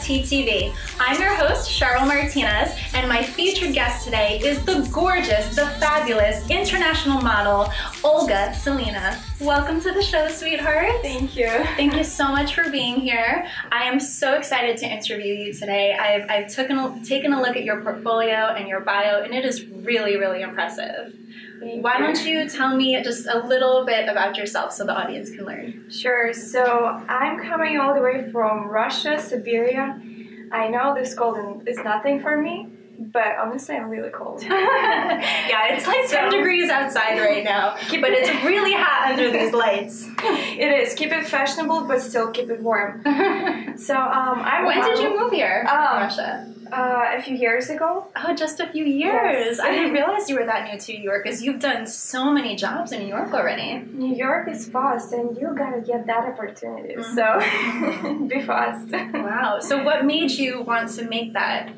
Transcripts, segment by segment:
TFT TV. I'm your host, Cheryl Martinez, and my featured guest today is the gorgeous, the fabulous international model, Olga Salina. Welcome to the show, sweetheart. Thank you. Thank you so much for being here. I am so excited to interview you today. I've taken a look at your portfolio and your bio, and it is really, really impressive. Why don't you tell me just a little bit about yourself so the audience can learn? Sure. So I'm coming all the way from Russia, Siberia. I know this cold is nothing for me, but honestly, I'm really cold. Yeah, it's like 10 degrees outside right now, but it's really hot under these lights. It is. Keep it fashionable, but still keep it warm. So When did you move here from Russia? A few years ago. Oh, just a few years. Yes. I didn't realize you were that new to New York because you've done so many jobs in New York already. New York is fast, and you gotta get that opportunity. So be fast. Wow. So what made you want to make that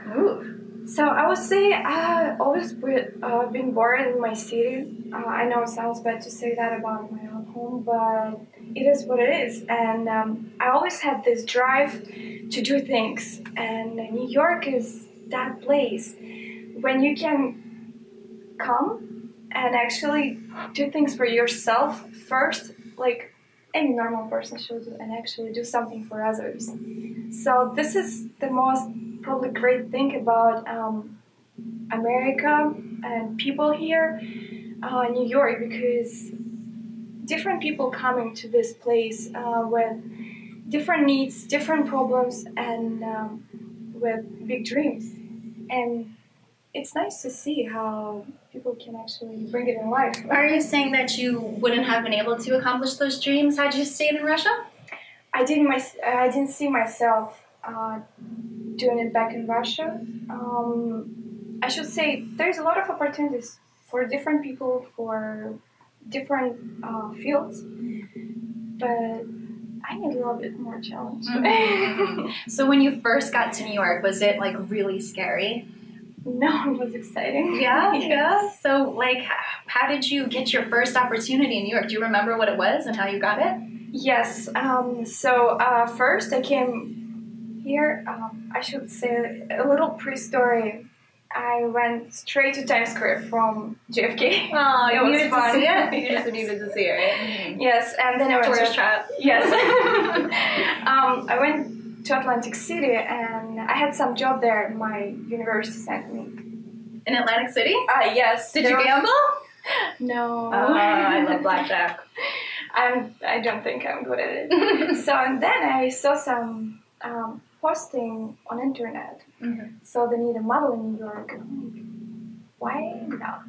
move? So I would say I always been born in my city. I know it sounds bad to say that about my own home, but it is what it is. And I always had this drive to do things. And New York is that place when you can come and actually do things for yourself first, like any normal person should do, and actually do something for others. So this is the most probably great thing about America and people here, New York, because different people coming to this place with different needs, different problems, and with big dreams. And it's nice to see how people can actually bring it in life. Are you saying that you wouldn't have been able to accomplish those dreams had you stayed in Russia? I didn't see myself doing it back in Russia. I should say there's a lot of opportunities for different people for different fields, but I need a little bit more challenge. Mm-hmm. So when you first got to New York, was it like really scary? No, it was exciting. Yeah, Yes. yeah. So like, how did you get your first opportunity in New York? Do you remember what it was and how you got it? Yes. First I came here. I should say a little pre-story. I went straight to Times Square from JFK. Oh, it was fun. To see it? You just needed to see it, right? Yes, and then I went Tourist trap. Yes. I went to Atlantic City, and I had some job there. My university sent me. In Atlantic City? Yes. Did you gamble? No. Oh, I love blackjack. I don't think I'm good at it. So, and then I saw some posting on internet. Mm-hmm. So they need a model in New York. Why not?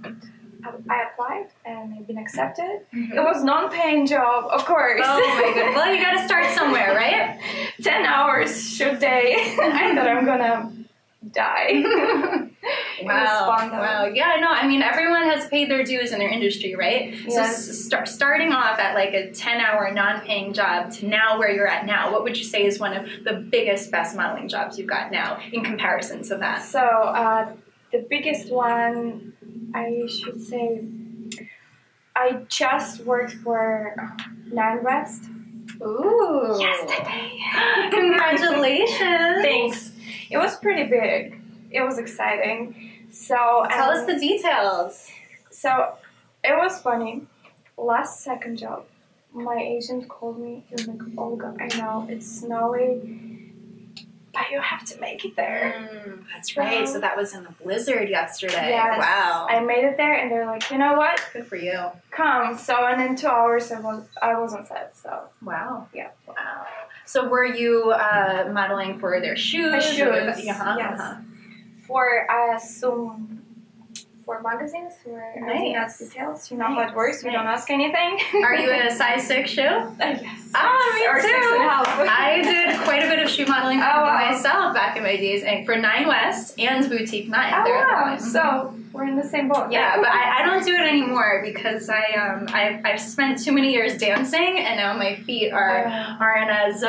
I applied and I've been accepted. Mm-hmm. It was non-paying job, of course. Oh my goodness. Well, you gotta start somewhere, right? 10 hours shoot day. I thought I'm gonna die. Wow. It was fun, though. Wow. Yeah, no, I mean, everyone has paid their dues in their industry, right? Yes. So starting off at like a 10-hour non-paying job to now where you're at now, what would you say is one of the biggest, best modeling jobs you've got now in comparison to that? So the biggest one, I should say, I just worked for 9 West. Ooh. Yesterday. Congratulations. Thanks. It was pretty big. It was exciting. So tell us the details. So it was funny. Last second job, my agent called me. He was like, Olga, I know it's snowy, but you have to make it there. That's right. So that was in the blizzard yesterday. Yes. Wow. I made it there, and they're like, you know what? Good for you. Come. So and in 2 hours, I was on set. So wow. Yeah. Wow. So were you modeling for their shoes? My shoes. Yes. For for magazines where I didn't ask details. You know how it works. We don't ask anything. Are you in a size 6 shoe? Yes. Me or too. 6.5. I did quite a bit of shoe modeling for myself back in my days, and for 9 West and Boutique 9. Oh wow! So we're in the same boat. Yeah, but I don't do it anymore because I've spent too many years dancing, and now my feet aren't as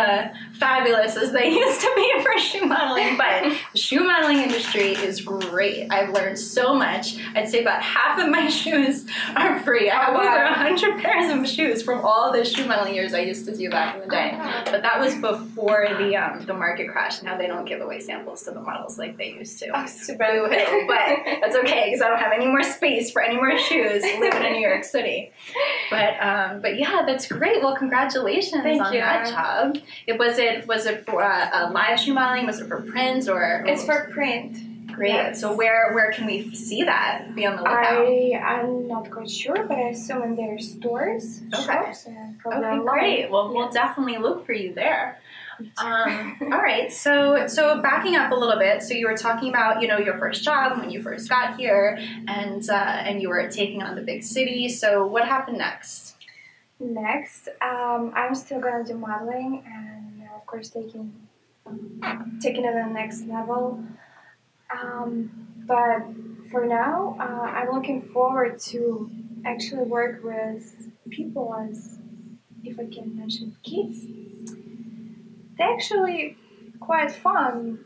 fabulous as they used to be for shoe modeling. But shoe modeling modeling industry is great. I've learned so much. I'd say about half of my shoes are free. I have over 100 pairs of shoes from all the shoe modeling years I used to do back in the day. But that was before the market crash. Now they don't give away samples to the models like they used to. Oh, super. Boo-hoo. But that's okay because I don't have any more space for any more shoes living in New York City. But yeah, that's great. Well, congratulations on that job. Was it for live shoe modeling? Was it for print or? It's for print. Great. Yes. So where can we see that? Be on the lookout. I'm not quite sure, but I assume in their stores. Okay. Shops, and probably online. Great. Well, we'll definitely look for you there. All right. So backing up a little bit. So you were talking about your first job when you first got here, and you were taking on the big city. So what happened next? Next, I'm still gonna do modeling, and of course taking it to the next level. But for now, I'm looking forward to actually work with people as, if I can mention, kids. They're actually quite fun.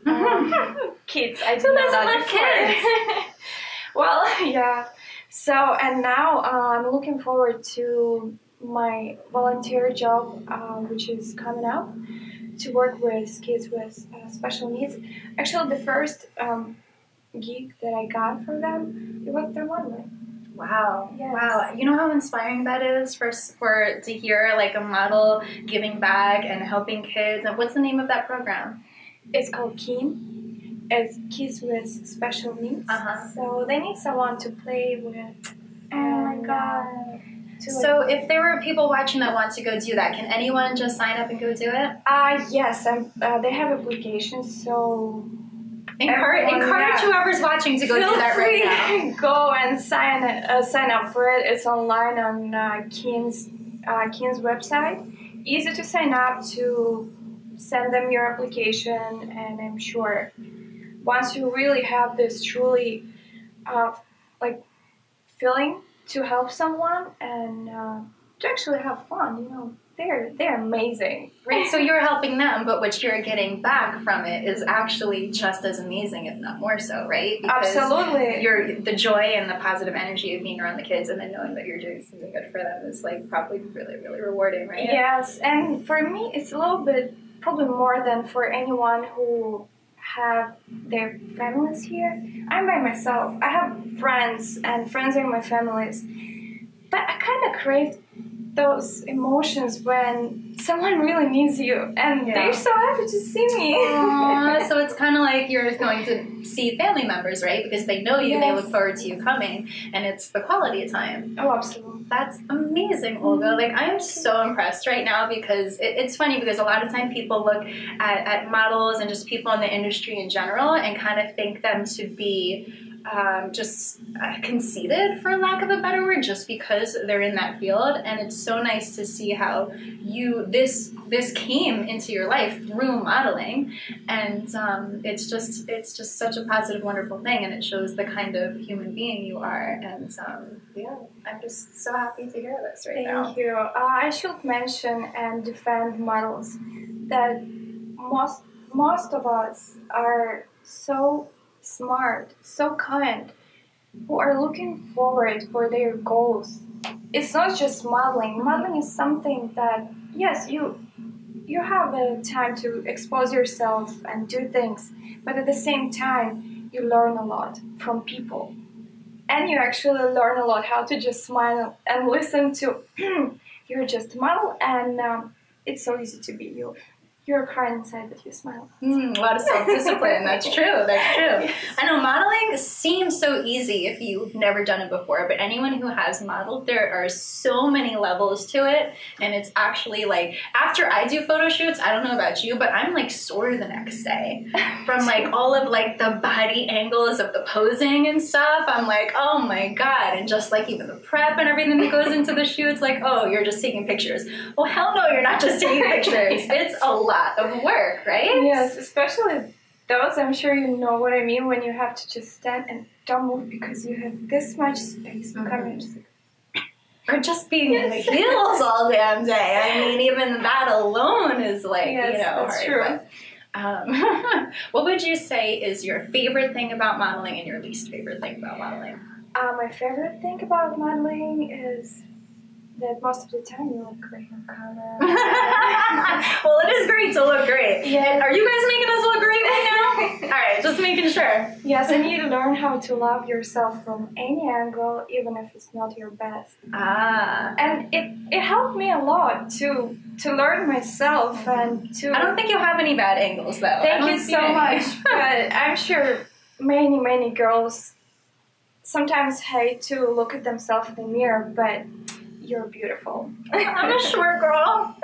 Kids, I do know that before. Well, yeah. So, and now I'm looking forward to my volunteer job, which is coming up, to work with kids with special needs. Actually, the first gig that I got from them, it was their modeling. Wow. Yes. Wow. You know how inspiring that is for to hear like a model giving back and helping kids. And what's the name of that program? It's called KEEN. It's Kids with Special Needs. So they need someone to play with. Oh my God. So if there were people watching that want to go do that, can anyone just sign up and go do it? Yes, they have applications, so encourage whoever's watching to go do that right now. Go and sign up for it. It's online on Keen's website. Easy to sign up, to send them your application, and I'm sure once you really have this truly feeling to help someone and to actually have fun, they're amazing. Right, so you're helping them, but what you're getting back from it is actually just as amazing, if not more so, right? Because absolutely. The joy and the positive energy of being around the kids and then knowing that you're doing something good for them is probably really, really rewarding, right? Yes, and for me, it's a little bit probably more than for anyone who have their families here. I'm by myself. I have friends, and friends are my families. But I kind of crave those emotions when someone really needs you, and they're so happy to see me. So it's kind of like you're going to see family members, right? Because they know you, they look forward to you coming, and it's the quality time. Oh, absolutely. That's amazing, Olga. I am so impressed right now because it's funny because a lot of time people look at models and just people in the industry in general and kind of think them to be just conceited, for lack of a better word, just because they're in that field. And it's so nice to see how this came into your life through modeling, and it's just such a positive, wonderful thing, and it shows the kind of human being you are. And I'm just so happy to hear this right now. Thank you. I should mention and defend models that most of us are so smart, so kind, who are looking forward for their goals. It's not just modeling. Modeling is something that, yes, you have a time to expose yourself and do things, but at the same time, you learn a lot from people. And you actually learn a lot how to just smile and listen to you're just a model, and it's so easy to be you. You're crying inside, but you smile. A lot of self-discipline. That's true. That's true. Yes. I know modeling seems so easy if you've never done it before, but anyone who has modeled, there are so many levels to it, and it's actually after I do photo shoots, I don't know about you, but I'm sore the next day from all of the body angles of the posing and stuff. I'm oh my God, and just even the prep and everything that goes into the shoots, oh, you're just taking pictures. Well, hell no, you're not just taking pictures. It's a lot of work, right? Yes, especially those, I'm sure you know what I mean, when you have to just stand and don't move because you have this much space. Or just being in the heels all damn day. I mean, even that alone is yes, that's hard. True. What would you say is your favorite thing about modeling and your least favorite thing about modeling? My favorite thing about modeling is that most of the time you look great on camera. Well, it is great to look great. Yeah. Are you guys making us look great right now? All right, just making sure. Yes, and you learn how to love yourself from any angle, even if it's not your best. And it helped me a lot to learn myself and to... I don't think you have any bad angles, though. Thank you so much. But I'm sure many girls sometimes hate to look at themselves in the mirror, but you're beautiful. I'm a short girl.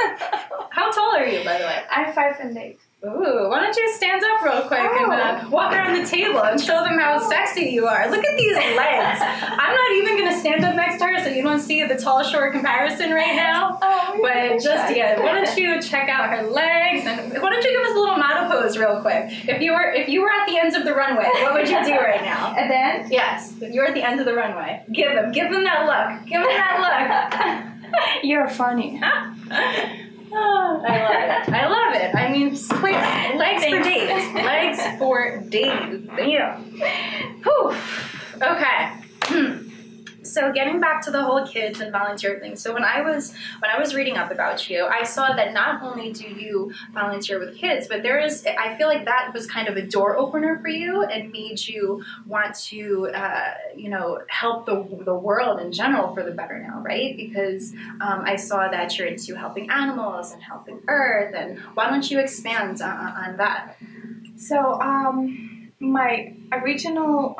How tall are you, by the way? I'm 5'8". Ooh, why don't you stand up real quick and walk around the table and show them how sexy you are. Look at these legs. I'm not even going to stand up next to her so you don't see the tall short comparison right now. But just, why don't you check out her legs, and why don't you give us a little model pose real quick. If you were at the ends of the runway, what would you do right now? And then? Yes, if you're at the end of the runway. Give them that look. Give them that look. You're funny. Oh, I love it. I mean, legs for days. Legs for days. Yeah. Whew. Okay. So getting back to the whole kids and volunteer thing. So when I was reading up about you, I saw that not only do you volunteer with kids, but I feel like that was kind of a door opener for you and made you want to, help the world in general for the better now, right? Because I saw that you're into helping animals and helping Earth, and why don't you expand on that? So my original,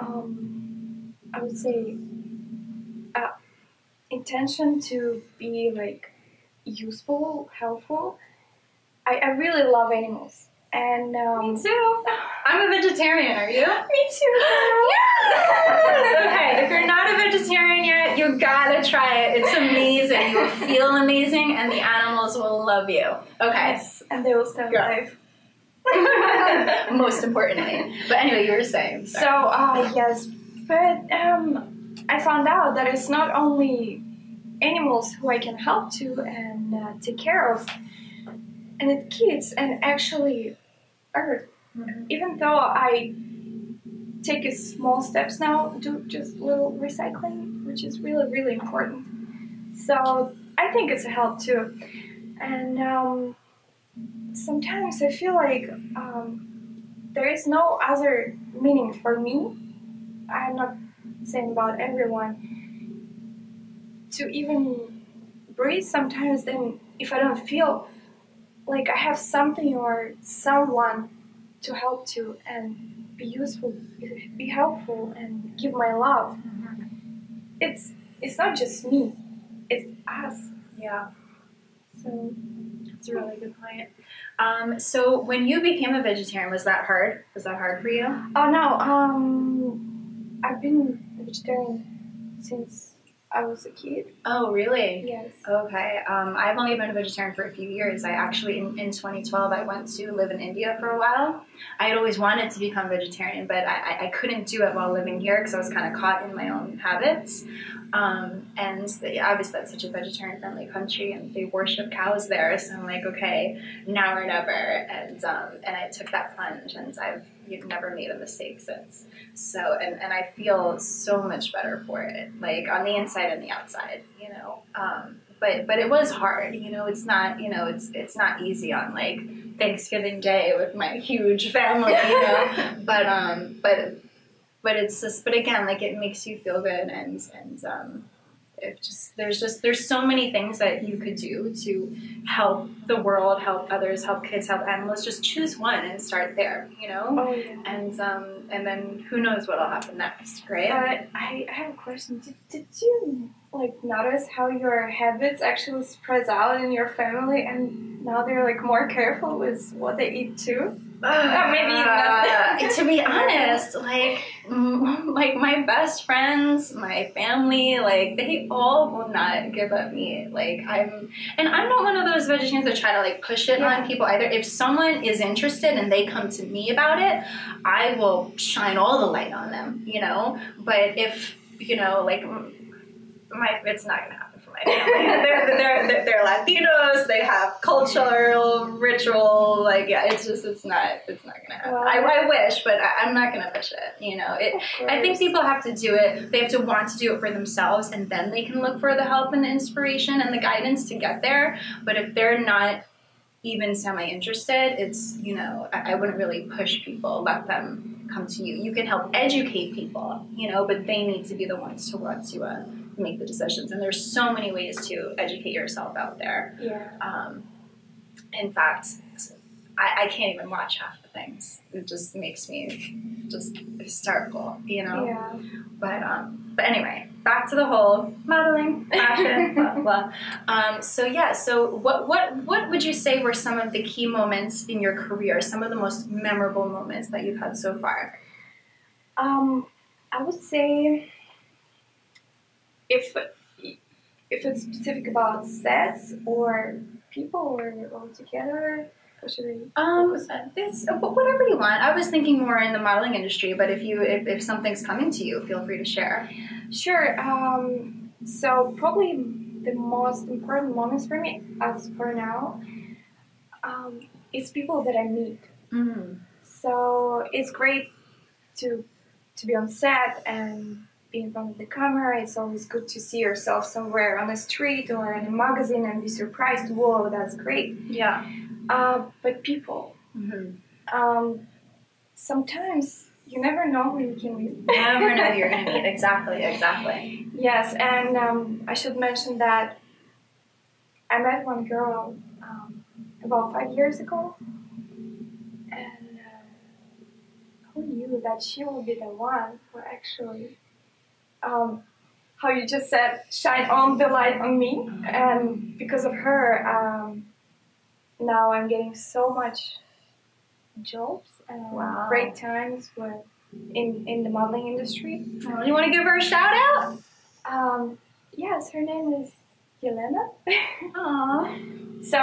I would say, intention to be like useful, helpful. I really love animals, and me too. I'm a vegetarian. Are you? Me too. Yes. Okay. If you're not a vegetarian yet, you gotta try it. It's amazing. You'll feel amazing, and the animals will love you. Okay. Yes, and they will stay alive. Most importantly. But anyway, you were saying. Sorry. So yes, but I found out that it's not only animals who I can help to and take care of, and it's kids and actually Earth. Mm-hmm. Even though I take small steps now, do just little recycling, which is really important. So I think it's a help too. And sometimes I feel like there is no other meaning for me. I'm not saying about everyone, to even breathe sometimes. Then if I don't feel like I have something or someone to help to and be useful, be helpful, and give my love, it's not just me, it's us. Yeah. So that's a really good point. So when you became a vegetarian, was that hard? Was that hard for you? Oh no, I've been a vegetarian since I was a kid. Oh, really? Yes. Okay. I've only been a vegetarian for a few years. I actually, in 2012, I went to live in India for a while. I had always wanted to become vegetarian, but I couldn't do it while living here because I was kind of caught in my own habits. Obviously that's such a vegetarian-friendly country, and they worship cows there. So I'm like, okay, now or never. And I took that plunge, and I've never made a mistake since. So and I feel so much better for it, like on the inside and the outside, But it was hard, It's not, it's not easy on like Thanksgiving Day with my huge family, But it's just, but again, like it makes you feel good, and there's so many things that you could do to help the world, help others, help kids, help animals. Just choose one and start there, Oh, yeah. And then who knows what'll happen next, right? But I have a question. Did you like notice how your habits actually spreads out in your family, and now they're like more careful with what they eat too? Maybe not. To be honest, like my best friends, my family, like they all will not give up meat. Like I'm not one of those vegetarians that try to like push it on people either. If someone is interested and they come to me about it, I will shine all the light on them, But if it's not gonna happen for my family. They're Latinos. They have cultural ritual. Like, yeah, it's not gonna happen. Well, I wish, but I'm not gonna push it. You know, I think people have to do it. They have to want to do it for themselves, and then they can look for the help and the inspiration and the guidance to get there. But if they're not even semi-interested, it's, you know, I wouldn't really push people. Let them come to you. You can help educate people, you know, but they need to be the ones to want to make the decisions. And there's so many ways to educate yourself out there. Yeah. In fact, I can't even watch half the things. It just makes me just hysterical, you know? Yeah. But anyway, back to the whole modeling, fashion, blah, blah. So what would you say were some of the key moments in your career, some of the most memorable moments that you've had so far? I would say if it's specific about sets or people or all together, what should we? It's whatever you want. I was thinking more in the modeling industry, but if something's coming to you, feel free to share. Sure. So probably the most important moments for me, as for now, is people that I meet. Mm-hmm. So it's great to be on set and be in front of the camera. It's always good to see yourself somewhere on the street or in a magazine and be surprised. Whoa, that's great. Yeah. But people. Mm-hmm. Sometimes you never know who you can meet. You never know who you're going to meet. Exactly. Yes, and I should mention that I met one girl about 5 years ago, and who knew that she will be the one who actually, how you just said, shine on the light on me, and because of her, now I'm getting so much jobs and great times in the modeling industry. Oh, you want to give her a shout out? Yes, her name is Yelena. Aww. So,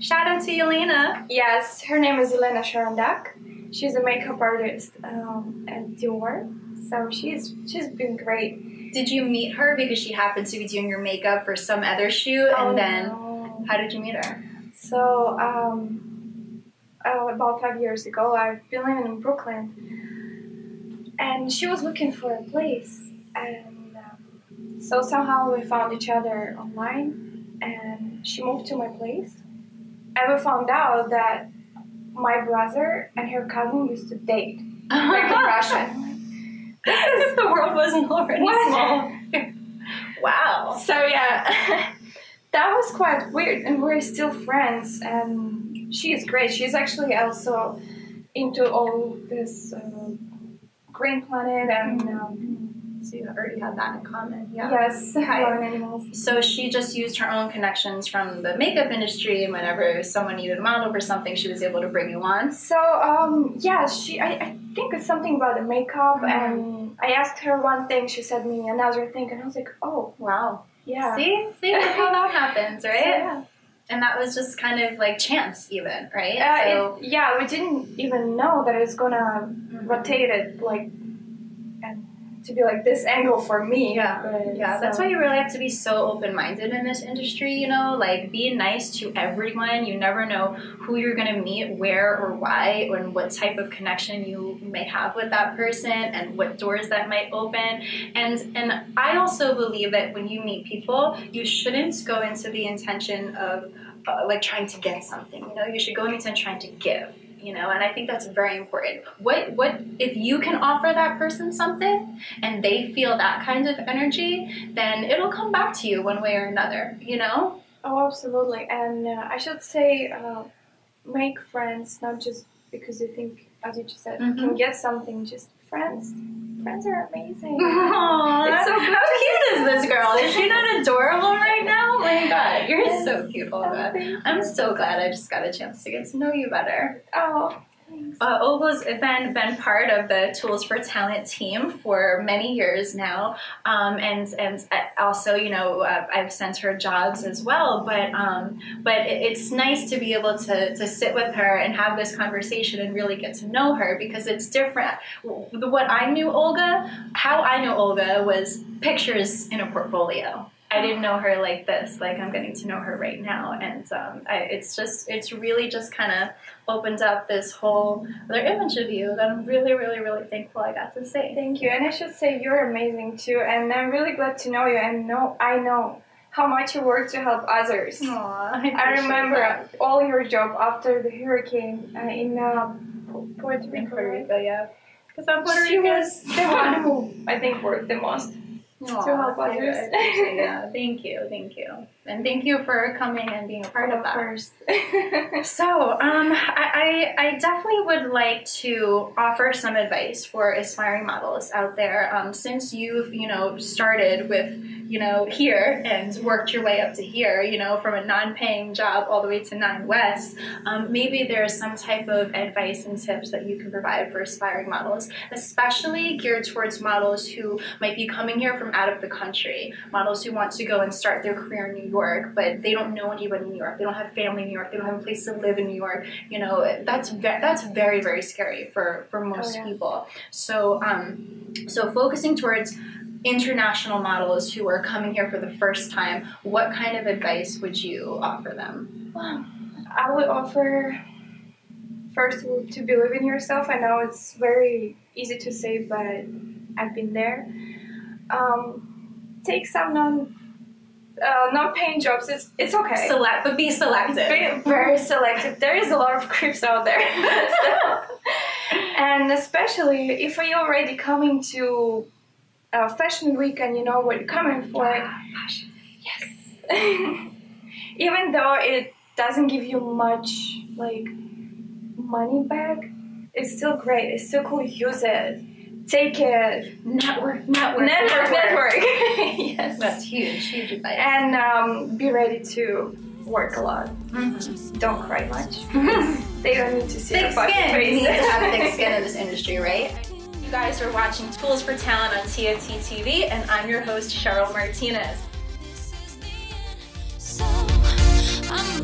shout out to Yelena. Yes, her name is Yelena Sharondak. She's a makeup artist at Dior. So she's been great. Did you meet her because she happened to be doing your makeup for some other shoot? And then, how did you meet her? So, about 5 years ago, I've been living in Brooklyn, and she was looking for a place, and so somehow we found each other online, and she moved to my place, and we found out that my brother and her cousin used to date back in Russia. If the world wasn't already small. Wow. So yeah, that was quite weird, and we're still friends, and she is great. She's actually also into all this Green Planet and... so you already had that in common. Yeah. Yes, animals. So she just used her own connections from the makeup industry, and whenever someone needed a model for something, she was able to bring you on. So, yeah, I think it's something about the makeup, and I asked her one thing, she said me another thing, and I was like, oh, wow. Yeah. See how that happens, right? So, yeah. And that was just kind of like chance even, right? We didn't even know that it's gonna rotate it, like, and to be like this angle for me. Yeah, that's why you really have to be so open-minded in this industry, you know, like be nice to everyone. You never know who you're going to meet, where or why, and what type of connection you may have with that person and what doors that might open. And I also believe that when you meet people, you shouldn't go into the intention of like trying to get something, you know, you should go into intention trying to give. You know, and I think that's very important. What if you can offer that person something and they feel that kind of energy, then it'll come back to you one way or another, you know? Oh, absolutely. And I should say, make friends, not just because you think, as you just said, you can get something, just friends. Friends are amazing. Aww, it's so good. How cute is this girl? Is she not adorable right now? Oh my god, you're so cute, Olga. I'm so glad I just got a chance to get to know you better. Oh, thanks. Olga's been part of the Tools for Talent team for many years now, and also, you know, I've sent her jobs as well. But it's nice to be able to sit with her and have this conversation and really get to know her, because it's different. What I knew Olga, how I knew Olga was pictures in a portfolio. I didn't know her like this. Like, I'm getting to know her right now, and it's really just kind of opened up this whole other image of you that I'm really, really, really thankful I got to see. Thank you, and I should say you're amazing too, and I'm really glad to know you, and I know how much you work to help others. Aww, I remember all your job after the hurricane in Puerto Rico, yeah. Because I'm Puerto Rican. She was the one who I think worked the most to help others. Yeah, thank you, and thank you for coming and being a part of that. Course. So, I definitely would like to offer some advice for aspiring models out there. Since you've started with here and worked your way up to here, from a non-paying job all the way to 9 West, maybe there's some type of advice and tips that you can provide for aspiring models, especially geared towards models who might be coming here from out of the country, models who want to go and start their career in New York, but they don't know anybody in New York, they don't have family in New York, they don't have a place to live in New York. That's very, very scary for most people. So, so focusing towards international models who are coming here for the first time, what kind of advice would you offer them? Well, I would offer, first of all, to believe in yourself. I know it's very easy to say, but I've been there. Take some non-paying jobs. It's okay. But be selective. Be very selective. There is a lot of creeps out there. And especially if you're already coming to Fashion Week and you know what you're coming for. Fashion. Yes. Even though it doesn't give you much money back, it's still great. It's still cool. Use it. Take it. Network. Yes. That's huge advice. And be ready to work a lot. Mm-hmm. Don't cry much. They don't need to see thick your fucking skin. face. You need to have thick skin in this industry, right? You guys are watching Tools for Talent on TFT TV, and I'm your host, Cheryl Martinez. So I'm